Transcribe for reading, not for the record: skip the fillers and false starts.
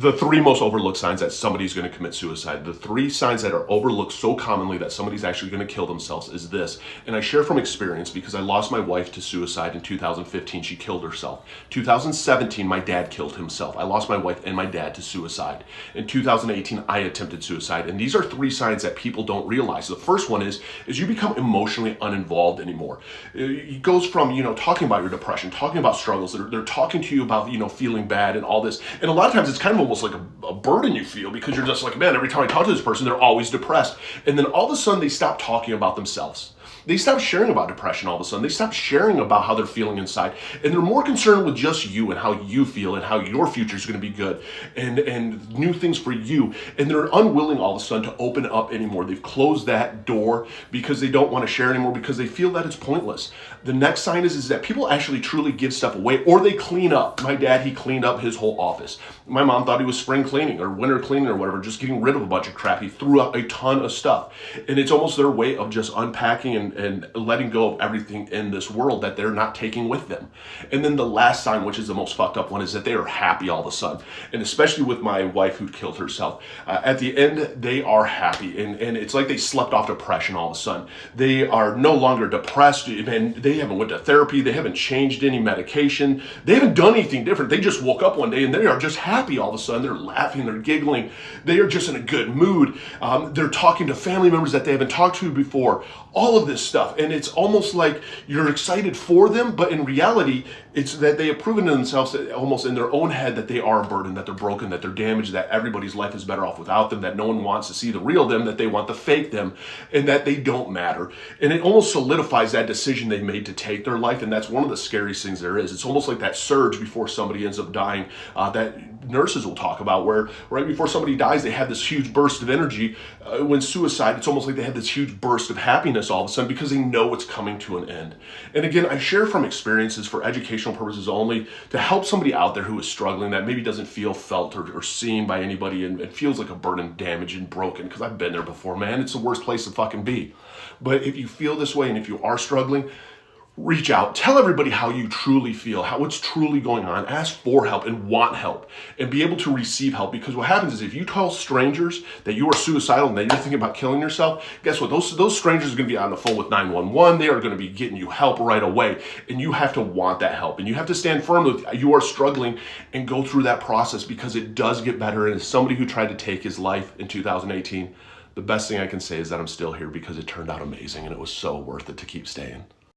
The three most overlooked signs that somebody's going to commit suicide, the three signs that are overlooked so commonly that somebody's actually going to kill themselves is this. And I share from experience because I lost my wife to suicide in 2015. She killed herself. 2017, my dad killed himself. I lost my wife and my dad to suicide. In 2018, I attempted suicide. And these are three signs that people don't realize. The first one is you become emotionally uninvolved anymore. It goes from, talking about your depression, talking about struggles. They're talking to you about, feeling bad and all this. And a lot of times it's kind of almost like a burden you feel because you're just like, man, every time I talk to this person, they're always depressed. And then all of a sudden they stop talking about themselves. They stop sharing about depression all of a sudden. They stop sharing about how they're feeling inside. And they're more concerned with just you and how you feel and how your future is going to be good and new things for you. And they're unwilling all of a sudden to open up anymore. They've closed that door because they don't want to share anymore because they feel that it's pointless. The next sign is that people actually truly give stuff away or they clean up. My dad, he cleaned up his whole office. My mom thought he was spring cleaning or winter cleaning or whatever, just getting rid of a bunch of crap. He threw out a ton of stuff. And it's almost their way of just unpacking and letting go of everything in this world that they're not taking with them. And then the last sign, which is the most fucked up one, is that they are happy all of a sudden. And especially with my wife who killed herself, at the end, they are happy. And it's like they slept off depression all of a sudden. They are no longer depressed, and they haven't went to therapy. They haven't changed any medication. They haven't done anything different. They just woke up one day and they are just happy all of a sudden. They're laughing, they're giggling. They are just in a good mood. They're talking to family members that they haven't talked to before. All of this stuff. And it's almost like you're excited for them, but in reality, it's that they have proven to themselves that almost in their own head that they are a burden, that they're broken, that they're damaged, that everybody's life is better off without them, that no one wants to see the real them, that they want the fake them, and that they don't matter. And it almost solidifies that decision they made to take their life, and that's one of the scariest things there is. It's almost like that surge before somebody ends up dying that nurses will talk about, where right before somebody dies, they have this huge burst of energy. When suicide, it's almost like they have this huge burst of happiness all of a sudden because they know it's coming to an end. And again, I share from experiences for educational purposes only to help somebody out there who is struggling that maybe doesn't feel felt or seen by anybody and feels like a burden, damaged and broken, because I've been there before, man. It's the worst place to fucking be. But if you feel this way and if you are struggling, reach out, tell everybody how you truly feel, what's truly going on, ask for help and want help and be able to receive help. Because what happens is if you tell strangers that you are suicidal and that you're thinking about killing yourself, guess what? Those strangers are going to be on the phone with 911. They are going to be getting you help right away. And you have to want that help. And you have to stand firm that you are struggling and go through that process because it does get better. And as somebody who tried to take his life in 2018, the best thing I can say is that I'm still here because it turned out amazing and it was so worth it to keep staying.